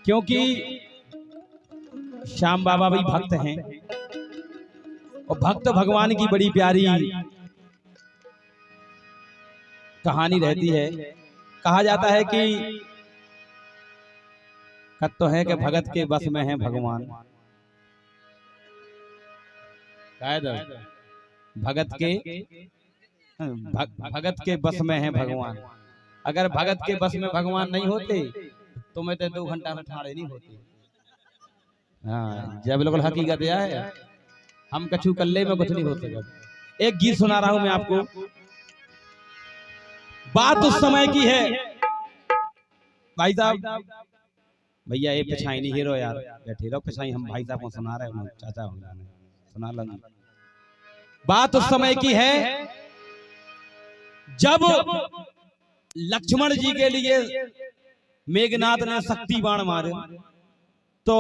क्योंकि श्याम बाबा भी भक्त हैं और भक्त भगवान की बड़ी प्यारी कहानी रहती है। कहा जाता है कि कत तो है कि भगत के बस में है भगवान। भगत के बस में है भगवान। अगर भगत के बस में भगवान नहीं होते तो मैं तो 2 घंटा में ठाड़े नहीं होते। हाँ, जब बिल्कुल हकीकत है, हम कछु कल्ले में कुछ नहीं होते। एक गीत सुना रहा हूं मैं आपको। बात उस समय की है भाई साहब। भैया ये पिछाई नहीं हीरो यार, बैठे रहो पिछाई, हम भाई साहब को सुना रहे हैं, चाचा सुना लगा। बात उस समय की है जब लक्ष्मण जी के लिए मेघनाथ ने शक्ति बाण मारे तो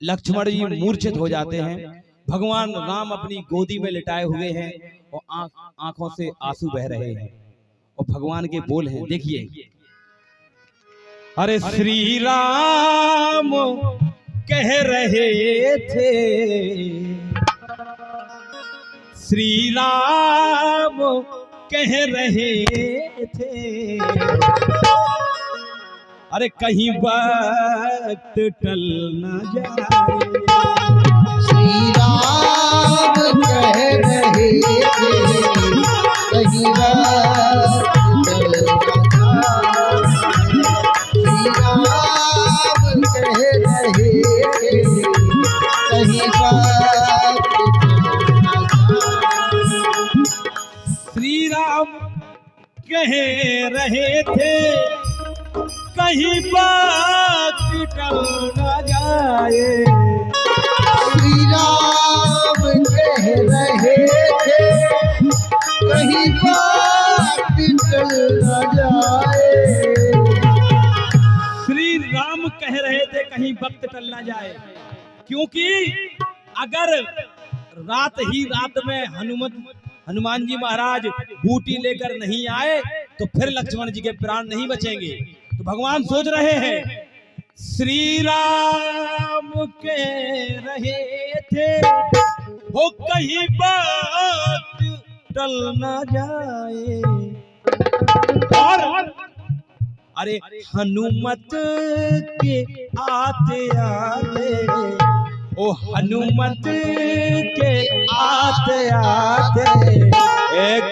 लक्ष्मण जी मूर्छित हो जाते हैं। भगवान राम अपनी गोदी में लिटाए हुए हैं और आंखों से आंसू बह रहे हैं और भगवान के बोल हैं, देखिए। अरे श्री राम कह रहे थे, श्री राम कह रहे थे, अरे कहीं वक्त टल न जाए। श्री राम कह रहे थे, कहीं वक्त टल न जाए। श्री राम कह रहे थे, कहीं वक्त श्री राम कह रहे थे कहीं बात टल न जाए। श्री राम कह रहे थे कहीं बात टल न जाए। श्री राम कह रहे थे कहीं वक्त टल न जाए, क्योंकि अगर रात में हनुमान जी महाराज बूटी लेकर नहीं आए तो फिर लक्ष्मण जी के प्राण नहीं बचेंगे। तो भगवान सोच रहे हैं श्री राम कह रहे थे वो कहीं बात टल न जाए। और अरे हनुमत के आते आते, ओ हनुमत के आते आते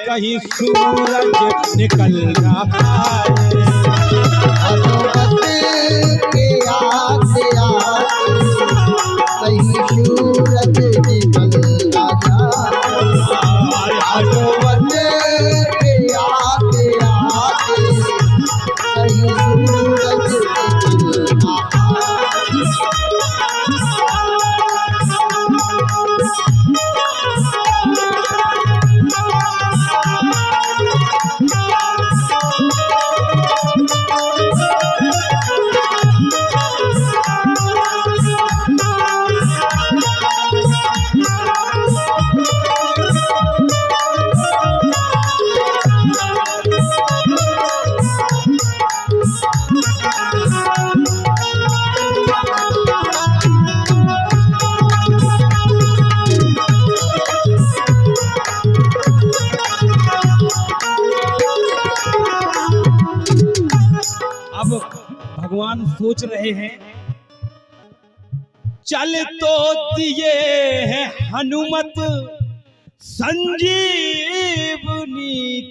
कहीं सूरज निकल ना पाए। हनुमत के आते आते कहीं सूरज निकल ना जाए। हनुमत के आते आते कहीं सूरज निकल ना पाए। भगवान सोच रहे हैं चल तो दिए हैं हनुमत संजीवनी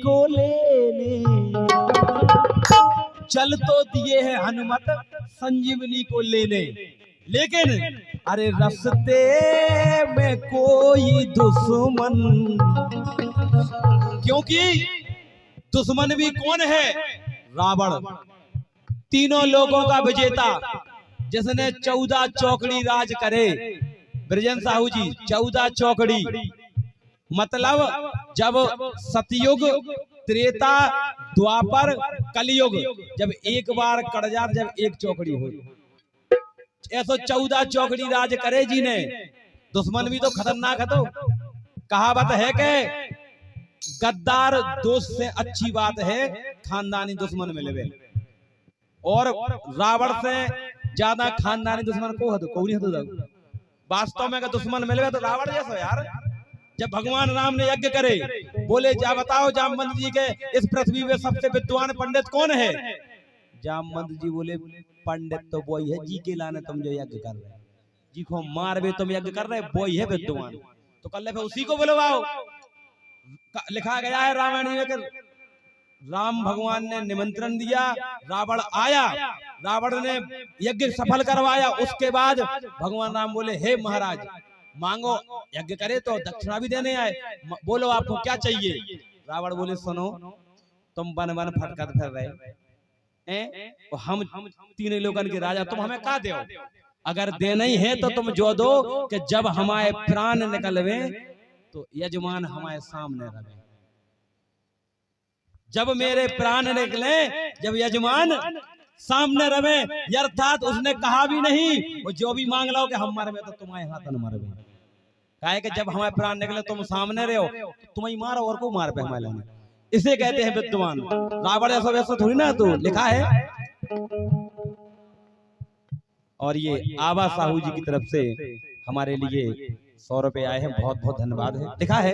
को लेने, चल तो दिए हैं हनुमत संजीवनी को लेने, लेकिन अरे रास्ते में कोई दुश्मन, क्योंकि दुश्मन भी कौन है? रावण, तीनों लोगों का विजेता, जिसने 14 चौकड़ी राज करे। ब्रजन साहू जी 14 चौकड़ी मतलब जब सतयुग, त्रेता, द्वापर, कलयुग जब एक बार कट जाए, जब एक चौकड़ी हो, ऐसा 14 चौकड़ी राज करे जी ने। दुश्मन भी तो खतरनाक है। तो कहावत है कि गद्दार दोस्त से अच्छी बात है खानदानी दुश्मन मिलवे। और रावण से ज्यादा खानदानी दुश्मन को हद को नहीं हद। वास्तव में अगर दुश्मन मिले तो रावण जैसा यार। जब भगवान राम ने यज्ञ करे, बोले जा बताओ जामवंत जी के इस पृथ्वी में सबसे विद्वान पंडित कौन है? जामवंत जी बोले पंडित तो वही है जी के लाने तुम जो यज्ञ कर रहे, जी को मारवे तुम यज्ञ कर रहे, वही है विद्वान। तो कल फिर उसी को बुलवाओ। लिखा गया है रामायण में कि राम भगवान ने निमंत्रण दिया, रावण आया, रावण ने यज्ञ सफल करवाया। उसके बाद भगवान राम बोले हे महाराज मांगो, यज्ञ करे तो दक्षिणा भी देने आए, बोलो आपको क्या चाहिए? रावण बोले सुनो, तुम बन बन फटकत फिर रहे, हम तीन लोगन के राजा, तुम हमें क्या दो? अगर देना ही है तो तुम जो दो कि जब हमारे प्राण निकलवे तो यजमान हमारे सामने रहे। जब मेरे प्राण निकले, जब यजमान सामने रहे, अर्थात उसने कहा भी नहीं वो जो भी मांग लो कि हम मरवे तो तुम्हारे हाथ न मरवे। कहा कि जब हमारे प्राण निकले तुम सामने रहो, तुम ही मारो और को मार पे हमारे। इसे कहते हैं विद्वान। रावण ऐसा वैसा थोड़ी ना, तो लिखा है। और ये आबा साहू जी की तरफ से हमारे लिए 100 रुपए आए हैं, बहुत बहुत धन्यवाद है। लिखा है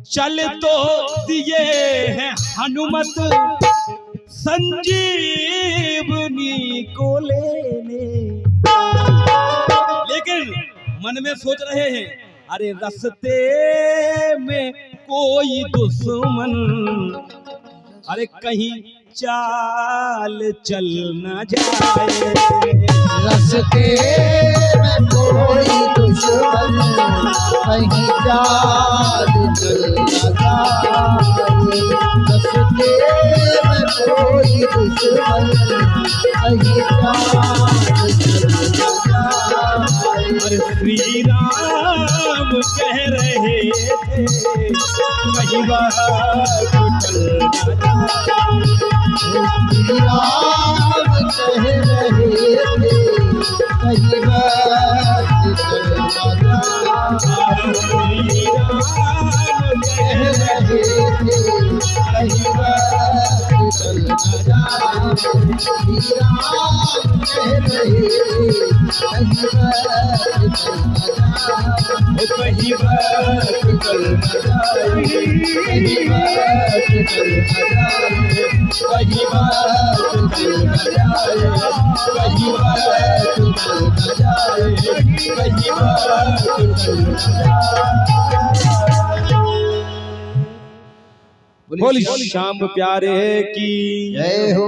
चल तो दिए हैं हनुमत संजीवनी को लेने, लेकिन मन में सोच रहे हैं अरे रास्ते में कोई दुश्मन, अरे कहीं चाल चल न जाए, रास्ते में कोई दुश्मन कहीं चाल चल न जाए, रास्ते में कोई दुश्मन कहीं चाल चल न जाए। अरे श्री राम कह रहे थे कहीं बात चल न जाए, श्री राम कह रहे थे कहीं बात चल न जाए, श्री राम कह रहे थे कहीं बात चल न जाए, श्री राम कह रहे थे कहीं बात चल न जाए, कहीं बात चल न जाए, कहीं बात चल न जाए, कहीं बात चल न जाए, कहीं बात चल न जाए, कहीं बात चल न जाए। बोली श्याम प्यारे की जय हो।